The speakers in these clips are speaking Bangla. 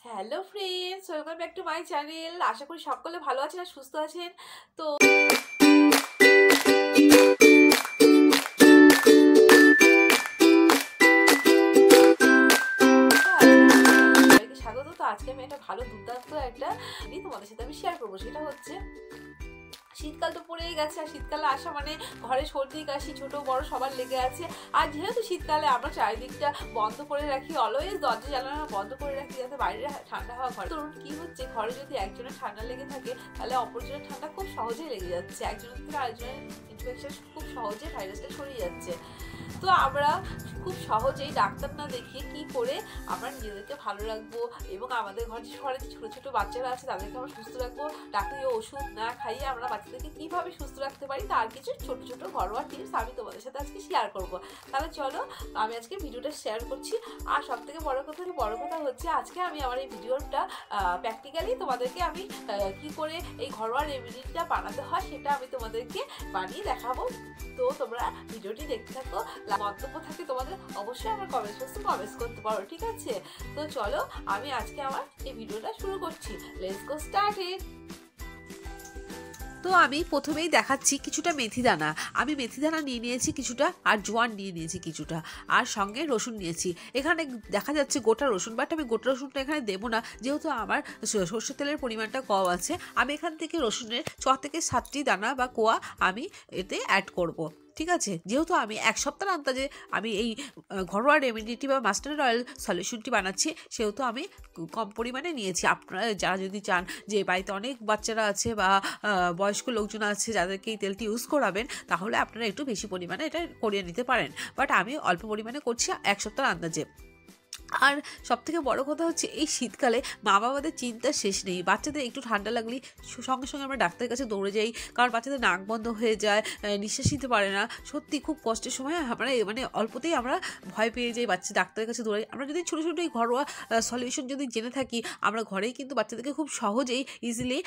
Hello friends, welcome back to my channel. আশা করি সকলে ভালো আছেন আর সুস্থ আছেন। তো সবাইকে স্বাগত। তো আজকে আমি একটা ভালো দুর্দান্ত একটা তোমাদের সাথে আমি শেয়ার করবো। সেটা হচ্ছে শীতকাল তো পড়েই গেছে, আর শীতকালে আসা মানে ঘরে সর্দি কাশি ছোট বড় সবার লেগে আছে। আর যেহেতু শীতকালে আমরা চারিদিকটা বন্ধ করে রাখি, অলওয়েজ দরজা জানালা বন্ধ করে রাখি যাতে বাইরে ঠান্ডা হাওয়া ঘরে। ধরুন কি হচ্ছে, ঘরে যদি একজনের ঠান্ডা লেগে থাকে তাহলে অপরজনের ঠান্ডা খুব সহজেই লেগে যাচ্ছে, একজনের থেকে আরেকজনের ইনফেকশন খুব সহজে ভাইরাসটা ছড়িয়ে যাচ্ছে। তো আমরা খুব সহজেই ডাক্তার না দেখিয়ে কি করে আমরা নিজেদেরকে ভালো রাখবো এবং আমাদের ঘরে যে ছোট ছোট বাচ্চারা আছে তাদেরকে আমরা সুস্থ রাখবো, ডাক্তারি ওষুধ না খাইয়ে আমরা বাচ্চাদেরকে কিভাবে সুস্থ রাখতে পারি তার কিছু ছোট ছোট ঘরোয়া টিপস আমি তোমাদের সাথে আজকে শেয়ার করবো। তাহলে চলো আমি আজকে ভিডিওটা শেয়ার করছি। আর সব থেকে বড় কথা হচ্ছে আজকে আমি আমার এই ভিডিওটা প্র্যাকটিক্যালি তোমাদেরকে আমি কি করে এই ঘরোয়া রেমেডিটা বানাতে হয় সেটা আমি তোমাদেরকে বানিয়ে দেখাবো। তো তোমরা ভিডিওটি দেখতে থাকো, মন্তব্য থাকে তোমাদের অবশ্যই আমার কমেন্ট বক্সে কমেন্ট করতে পারো, ঠিক আছে? তো চলো আমি আজকে আমার এই ভিডিওটা শুরু করছি। Let's go started. তো আমি প্রথমেই দেখাচ্ছি কিছুটা মেথি দানা। আমি মেথি দানা নিয়ে নিয়েছি কিছুটা, আর জোয়ান নিয়ে নিয়েছি কিছুটা, আর সঙ্গে রসুন নিয়েছি। এখানে দেখা যাচ্ছে গোটা রসুন, বাট আমি গোটা রসুনটা এখানে দেবো না, যেহেতু আমার সর্ষের তেলের পরিমাণটা কম আছে। আমি এখান থেকে রসুনের 6 থেকে 7টি দানা বা কোয়া আমি এতে অ্যাড করব। ঠিক আছে, যেহেতু আমি এক সপ্তাহ আন্দাজে আমি এই ঘরোয়া রেমেডিটি বা মাস্টার্ড অয়েল সলিউশনটি বানাচ্ছি, সেহেতু আমি কম পরিমাণে নিয়েছি। আপনারা যারা যদি চান যে বাড়িতে অনেক বাচ্চারা আছে বা বয়স্ক লোকজন আছে যাদেরকে এই তেলটি ইউজ করাবেন, তাহলে আপনারা একটু বেশি পরিমাণে এটা করিয়ে নিতে পারেন, বাট আমি অল্প পরিমাণে করছি এক সপ্তাহ আন্দাজে। আর সবথেকে বড় কথা হচ্ছে এই শীতকালে মা বাবাদের চিন্তার শেষ নেই। বাচ্চাদের একটু ঠান্ডা লাগলেই সঙ্গে সঙ্গে আমরা ডাক্তারের কাছে দৌড়ে যাই, কারণ বাচ্চাদের নাক বন্ধ হয়ে যায়, নিঃশ্বাস নিতে পারে না। সত্যি খুব কষ্টের সময় আমরা মানে অল্পতেই আমরা ভয় পেয়ে যাই, ডাক্তারের কাছে দৌড়াই। আমরা যদি ছোটো ছোটো এই ঘরোয়া সলিউশন যদি জেনে থাকি, আমরা ঘরেই কিন্তু বাচ্চাদেরকে খুব সহজেই ইজিলি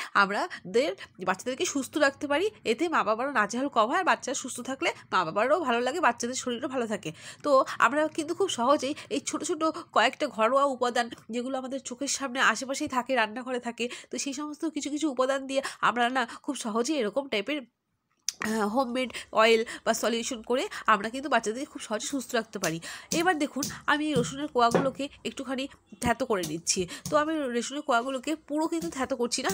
বাচ্চাদেরকে সুস্থ রাখতে পারি। এতে মা বাবারও নাজেহাল কম হয়, আর বাচ্চারা সুস্থ থাকলে মা বাবারও ভালো লাগে, বাচ্চাদের শরীরও ভালো থাকে। তো আমরা কিন্তু খুব সহজেই এই ছোটো ছোটো কয়েকটা ঘরোয়া উপাদান, যেগুলো আমাদের চোখের সামনে আশেপাশেই থাকে, রান্নাঘরে থাকে, তো সেই সমস্ত কিছু কিছু উপাদান দিয়ে আমরা না খুব সহজেই এরকম টাইপের হোমমেড অয়েল বা সলিউশন করে আমরা কিন্তু বাচ্চাদেরকে খুব সহজে সুস্থ রাখতে পারি। এবার দেখুন, আমি রসুনের কোয়াগুলোকে একটুখানি থ্যাতো করে নিচ্ছি। তো আমি রসুনের কোয়াগুলোকে পুরো কিন্তু থ্যাতো করছি না,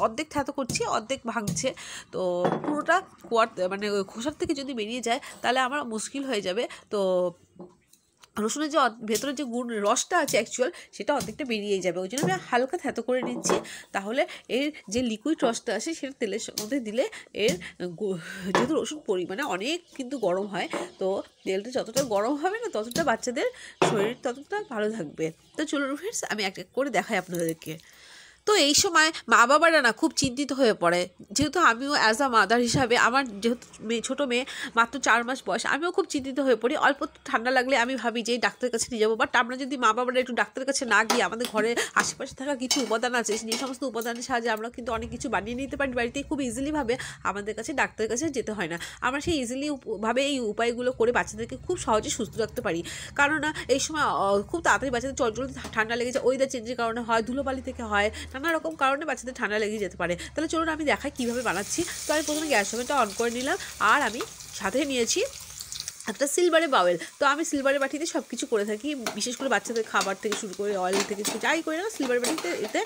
অর্ধেক থ্যাতো করছি, অর্ধেক ভাঙছে। তো পুরোটা কোয়ার মানে খোসার থেকে যদি বেরিয়ে যায় তাহলে আমার মুশকিল হয়ে যাবে। তো রসুনের যে ভেতরে যে রসটা আছে অ্যাকচুয়াল, সেটা অর্ধেকটা বেরিয়েই যাবে। ওই জন্য আমি হালকা থ্যাতো করে নিচ্ছি। তাহলে এর যে লিকুইড রসটা আছে সেটা তেলের মধ্যে দিলে এর যেহেতু রসুন পরিমাণে অনেক কিন্তু গরম হয়, তো তেলটা যতটা গরম হবে না ততটা বাচ্চাদের শরীর ততটা ভালো থাকবে। তো চলুন ফ্রেন্ডস, আমি এক এক করে দেখাই আপনাদেরকে। তো এই সময় মা বাবারা না খুব চিন্তিত হয়ে পড়ে, যেহেতু আমিও অ্যাজ আ মাদার হিসাবে, আমার যেহেতু ছোটো মেয়ে মাত্র 4 মাস বয়স, আমিও খুব চিন্তিত হয়ে পড়ি। অল্প ঠান্ডা লাগলে আমি ভাবি যে ডাক্তারের কাছে নিয়ে যাবো, বাট আমরা যদি মা বাবারা একটু ডাক্তারের কাছে না গিয়ে আমাদের ঘরে আশেপাশে থাকা কিছু উপাদান আছে, সেই সমস্ত উপাদানের সাহায্যে আমরা কিন্তু অনেক কিছু বানিয়ে নিতে পারি বাড়িতেই খুব ইজিলিভাবে। আমাদের কাছে ডাক্তারের কাছে যেতে হয় না, আমরা সেই ইজিলিভাবে এই উপায়গুলো করে বাচ্চাদেরকে খুব সহজে সুস্থ রাখতে পারি। কারণ না এই সময় খুব তাড়াতাড়ি বাচ্চাদের জলদি ঠান্ডা লেগে যায়, ওয়েদার চেঞ্জের কারণে হয়, ধুলোবালি থেকে হয়, নানা রকম কারণে বাচ্চাদের ঠান্ডা লেগে যেতে পারে। তাহলে চলুন আমি দেখাই কীভাবে বানাচ্ছি। তো আমি প্রথমে গ্যাস ওভেনটা অন করে নিলাম, আর আমি সাথে নিয়েছি একটা সিলভারের বাউল। তো আমি সিলভারের বাটিতে সব কিছু করে থাকি, বিশেষ করে বাচ্চাদের খাবার থেকে শুরু করে অয়েল থেকে যাই করি না, সিলভারের বাটিতে এতে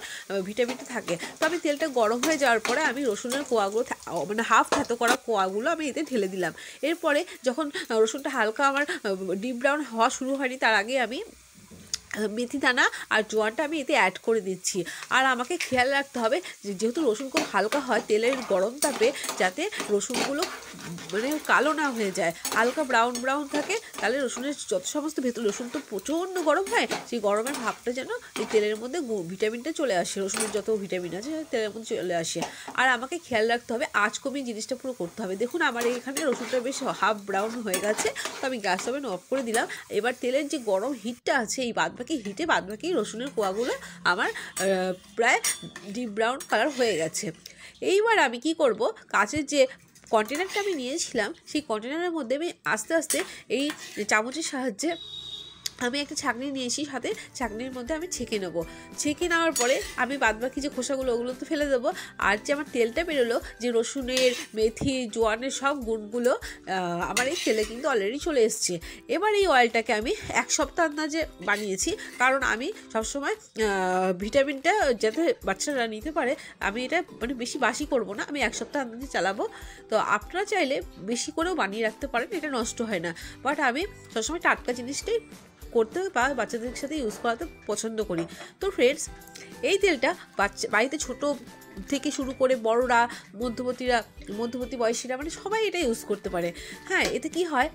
ভিটামিনটা থাকে। তো আমি তেলটা গরম হয়ে যাওয়ার পরে আমি রসুনের কোয়াগুলো মানে হাফ থ্যাতো করা কোয়াগুলো আমি এতে ঢেলে দিলাম। এরপরে যখন রসুনটা হালকা আমার ডিপ ব্রাউন হওয়া শুরু হয়নি, তার আগে আমি মেথি দানা আর জোয়ানটা আমি এতে অ্যাড করে দিচ্ছি। আর আমাকে খেয়াল রাখতে হবে যেহেতু রসুন খুব হালকা হয়, তেলের গরম তাপে যাতে রসুনগুলো মানে কালো না হয়ে যায়, হালকা ব্রাউন ব্রাউন থাকে, তাহলে রসুনের যত সমস্ত ভেতর, রসুন তো প্রচণ্ড গরম হয়, সেই গরমের ভাবটা যেন এই তেলের মধ্যে ভিটামিনটা চলে আসে, রসুনের যত ভিটামিন আছে তেলের মধ্যে চলে আসে। আর আমাকে খেয়াল রাখতে হবে আঁচ কমিয়ে জিনিসটা পুরো করতে হবে। দেখুন আমার এখানে রসুনটা বেশ হাফ ব্রাউন হয়ে গেছে, তো আমি গ্যাস ওভেন অফ করে দিলাম। এবার তেলের যে গরম হিটটা আছে, এই বাদবাকি রসুনের কোয়াগুলো আমার প্রায় ডিপ ব্রাউন কালার হয়ে গেছে। এইবার আমি কি করব, কাঁচের যে কন্টেনারটা আমি নিয়েছিলাম, সেই কন্টেনারের মধ্যে আমি আস্তে আস্তে এই চামচের সাহায্যে আমি একটা ছাঁকনি নিয়েছি, সাথে ছাঁকনির মধ্যে আমি ছেঁকে নেবো। ছেঁকে নেওয়ার পরে আমি বাদবাকি যে খোসাগুলো ওগুলো তো ফেলে দেবো। আর যে আমার তেলটা বেরোলো, যে রসুনের, মেথি, জোয়ানের সব গুণগুলো আমার এই তেলে কিন্তু অলরেডি চলে এসছে। এবার এই অয়েলটাকে আমি 1 সপ্তাহ আন্দাজে বানিয়েছি, কারণ আমি সবসময় ভিটামিনটা যাতে বাচ্চারা নিতে পারে, আমি এটা মানে বেশি বাসি করব না, আমি 1 সপ্তাহ আন্দাজে চালাবো। তো আপনারা চাইলে বেশি করেও বানিয়ে রাখতে পারেন, এটা নষ্ট হয় না। বাট আমি সবসময় টাটকা জিনিসটাই করতে বা বাচ্চাদের সাথে ইউজ করাতে পছন্দ করি। তো ফ্রেন্ডস, এই তেলটা বাড়িতে ছোট থেকে শুরু করে বড়রা, মধ্যবর্তী বয়সীরা, মানে সবাই এটা ইউজ করতে পারে। হ্যাঁ, এতে কি হয়,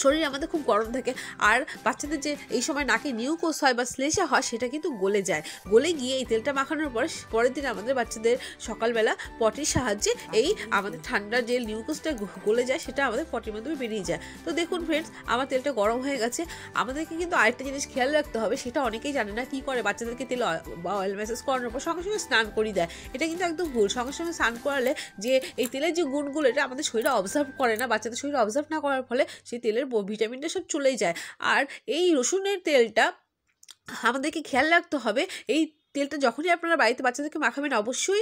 শরীর আমাদের খুব গরম থাকে, আর বাচ্চাদের যে এই সময় নাকে নিউকোস হয় বা শ্লেষা হয়, সেটা কিন্তু গলে যায়। গলে গিয়ে এই তেলটা মাখানোর পরের দিন আমাদের বাচ্চাদের সকালবেলা পটির সাহায্যে এই আমাদের ঠান্ডার যে নিউকোসটা গলে যায়, সেটা আমাদের পটির মাধ্যমে বেরিয়ে যায়। তো দেখুন ফ্রেন্ডস, আমার তেলটা গরম হয়ে গেছে। আমাদেরকে কিন্তু আরেকটা জিনিস খেয়াল রাখতে হবে, সেটা অনেকেই জানে না। কি করে, বাচ্চাদেরকে তেল বা অয়েল ম্যাসাজ করানোর পর সঙ্গে সঙ্গে স্নান করিয়ে দেয়। এটা কিন্তু একদম ভুল। সঙ্গে সঙ্গে স্নান করালে যে এই তেলের যে গুণগুলো, এটা আমাদের শরীরে অবজার্ভ করে না। বাচ্চাদের শরীরে অবজার্ভ না করার ফলে সেই তেলের ভিটামিনটা সব চলেই যায়। আর এই রসুনের তেলটা আমাদেরকে খেয়াল রাখতে হবে, এই তেলটা যখনই আপনারা বাড়িতে বাচ্চাদেরকে মাখাবেন, অবশ্যই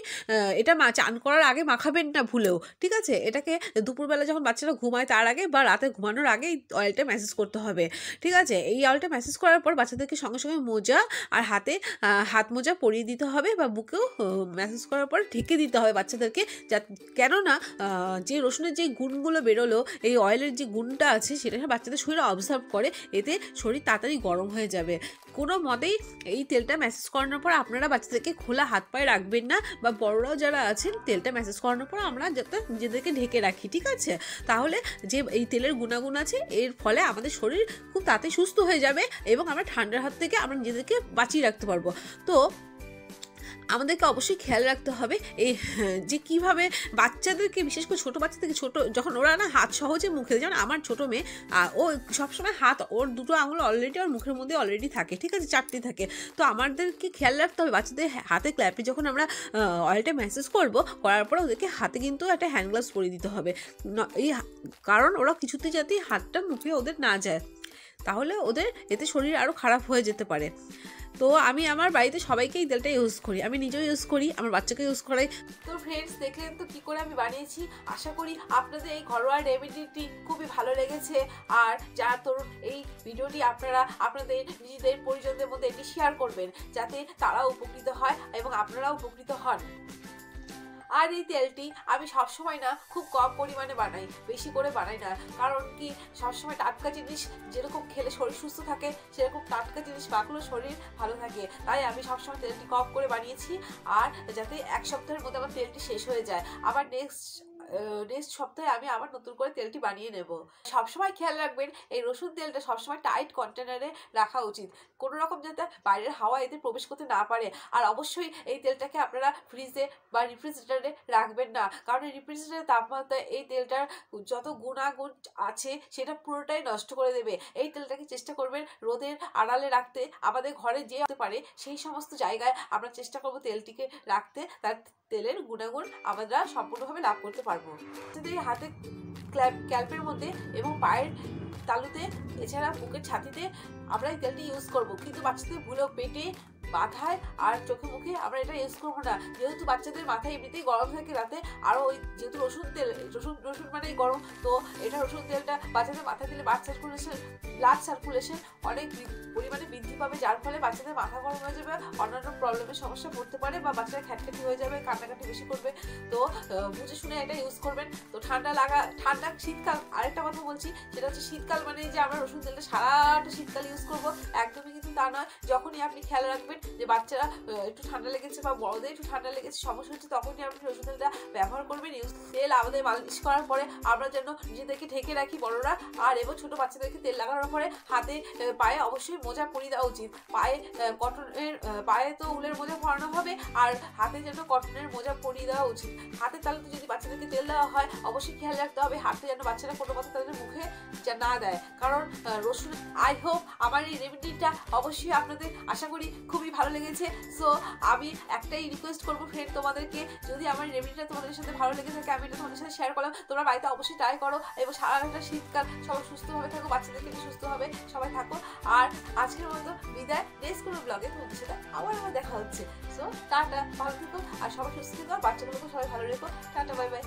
এটা চান করার আগে মাখাবেন না ভুলেও, ঠিক আছে? এটাকে দুপুরবেলা যখন বাচ্চারা ঘুমায় তার আগে বা রাতে ঘুমানোর আগে এই অয়েলটা ম্যাসেজ করতে হবে, ঠিক আছে? এই অয়েলটা ম্যাসেজ করার পর বাচ্চাদেরকে সঙ্গে সঙ্গে মোজা আর হাত মোজা পরিয়ে দিতে হবে, বা বুকেও ম্যাসেজ করার পর ঢেকে দিতে হবে বাচ্চাদেরকে। কেননা যে রসুনের যে গুণগুলো বেরোলো, এই অয়েলের যে গুণটা আছে, সেটা বাচ্চাদের শরীরে অবজার্ভ করে, এতে শরীর তাড়াতাড়ি গরম হয়ে যাবে। কোনো মতেই এই তেলটা ম্যাসেজ করানোর পর আপনারা বাচ্চাদেরকে খোলা হাত পায়ে রাখবেন না, বা বড়রাও যারা আছেন, তেলটা ম্যাসেজ করানোর পর আমরা যাতে নিজেদেরকে ঢেকে রাখি, ঠিক আছে? তাহলে যে এই তেলের গুণাগুণ আছে, এর ফলে আমাদের শরীর খুব তাড়াতাড়ি সুস্থ হয়ে যাবে, এবং আমরা ঠান্ডার হাত থেকে আমরা নিজেদেরকে বাঁচিয়ে রাখতে পারবো। তো আমাদেরকে অবশ্যই খেয়াল রাখতে হবে এই যে কীভাবে বাচ্চাদেরকে, বিশেষ করে ছোটো বাচ্চাদেরকে, যখন ওরা না হাত সহজে মুখে, যেমন আমার ছোটো মেয়ে, ও সবসময় হাত, ওর 2টো আঙুল অলরেডি ওর মুখের মধ্যে অলরেডি থাকে, ঠিক আছে? 4টি থাকে। তো আমাদেরকে খেয়াল রাখতে হবে বাচ্চাদের হাতে ক্ল্যাপে যখন আমরা অয়েলটা ম্যাসেজ করার পরে ওদেরকে হাতে কিন্তু একটা হ্যান্ড গ্লাভস পরিয়ে দিতে হবে। কারণ ওরা কিছুতে যাতে হাতটা মুখে ওদের না যায়, তাহলে ওদের এতে শরীর আরও খারাপ হয়ে যেতে পারে। তো আমি আমার বাড়িতে সবাইকে এই তেলটা ইউজ করি, আমি নিজেও ইউজ করি, আমার বাচ্চাকে ইউজ করাই। তো ফ্রেন্ডস, দেখলেন তো কি করে আমি বানিয়েছি। আশা করি আপনাদের এই ঘরোয়া রেমেডিটি খুবই ভালো লেগেছে। আর যার তরুণ এই ভিডিওটি আপনারা আপনাদের নিজেদের পরিজনদের মধ্যে এটি শেয়ার করবেন, যাতে তারাও উপকৃত হয় এবং আপনারাও উপকৃত হন। আর এই তেলটি আমি সবসময় না খুব কম পরিমাণে বানাই, বেশি করে বানাই না। কারণ কি, সবসময় টাটকা জিনিস যেরকম খেলে শরীর সুস্থ থাকে, সেরকম টাটকা জিনিস মাখলেও শরীর ভালো থাকে। তাই আমি সবসময় তেলটি কম করে বানিয়েছি, আর যাতে 1 সপ্তাহের মধ্যে আমার তেলটি শেষ হয়ে যায়। আবার নেক্সট সপ্তাহে আমি আবার নতুন করে তেলটি বানিয়ে নেব। সবসময় খেয়াল রাখবেন, এই রসুন তেলটা সবসময় টাইট কন্টেনারে রাখা উচিত, কোনো রকম যাতে বাইরের হাওয়া এতে প্রবেশ করতে না পারে। আর অবশ্যই এই তেলটাকে আপনারা ফ্রিজে বা রেফ্রিজারেটরে রাখবেন না, কারণ রেফ্রিজারেটরের তাপমাত্রায় এই তেলটার যত গুণাগুণ আছে সেটা পুরোটাই নষ্ট করে দেবে। এই তেলটাকে চেষ্টা করবেন রোদের আড়ালে রাখতে, আমাদের ঘরে যে হতে পারে সেই সমস্ত জায়গায় আমরা চেষ্টা করব তেলটিকে রাখতে, তার তেলের গুণাগুণ আমরা সম্পূর্ণভাবে লাভ করতে পারবো। যদি হাতে ক্যাল্পের মধ্যে এবং পায়ের তালুতে, এছাড়া বুকের ছাতিতে আমরা এই তেলটি ইউজ করব, কিন্তু বাচ্চাদের ভুলেও পেটে, মাথায় আর চোখে মুখে আমরা এটা ইউজ করবো না। যেহেতু বাচ্চাদের মাথায় এমনিতেই গরম থাকে রাতে, আরও ওই যেহেতু রসুন মানেই গরম, তো এটা রসুন তেলটা বাচ্চাদের মাথায় দিলে ব্লাড সার্কুলেশন অনেক পরিমাণে বৃদ্ধি পাবে, যার ফলে বাচ্চাদের মাথা গরম হয়ে যাবে, অন্যান্য প্রবলেমের সমস্যা পড়তে পারে, বা বাচ্চারা খ্যাটখ্যাটি হয়ে যাবে, কান্নাকাটি বেশি করবে। তো বুঝে শুনে এটা ইউজ করবেন। তো ঠান্ডা শীতকাল, আরেকটা কথা বলছি, সেটা হচ্ছে শীতকাল মানে যে আমরা রসুন তেলটা সারাটা শীতকাল ইউজ করবো, একদমই কিন্তু তা নয়। যখনই আপনি খেয়াল রাখবেন যে বাচ্চারা একটু ঠান্ডা লেগেছে বা বড়দের একটু ঠান্ডা লেগেছে, সমস্যা হচ্ছে, তখনই আপনি রসুন তেলটা ব্যবহার করবেন। তেল আমাদের মালিশ করার পরে আমরা যেন নিজেদেরকে ঢেকে রাখি বড়রা, আর এবং ছোটো বাচ্চাদেরকে তেল লাগানোর পরে হাতে পায়ে অবশ্যই মোজা পরিয়ে দেওয়া উচিত। পায়ে তো উলের মোজা পরানো হবে, আর হাতে যেন কটনের মোজা পরিয়ে দেওয়া উচিত। হাতের তালুতে যদি বাচ্চাদেরকে তেল দেওয়া হয়, অবশ্যই খেয়াল রাখতে হবে হাতে যেন বাচ্চারা কোনো কথা তাদের মুখে না দেয়, কারণ রসুন। আই হোপ আমার এই রেমেডিটা অবশ্যই আপনাদের আশা করি খুবই ভালো লেগেছে। সো আমি একটাই রিকোয়েস্ট করবো ফ্রেন্ড তোমাদেরকে, যদি আমার রেমেডিটা তোমাদের সাথে ভালো লেগে থাকে, আমি এটা তোমাদের সাথে শেয়ার করলাম, তোমরা বাড়িতে অবশ্যই ট্রাই করো এবং সারাটা শীতকাল সবাই সুস্থভাবে থাকো, বাচ্চাদেরকে নিয়ে সুস্থভাবে সবাই থাকো। আর আজকের মতো বিদায়, নেক্সট কোনো ব্লগে তোমাদের সাথে আবার আমার দেখা হচ্ছে। সো টাটা, ভালো থেকো আর সবাই সুস্থ থেকো, বাচ্চাগুলোকে সবাই ভালো রেখো। Tata, bye bye.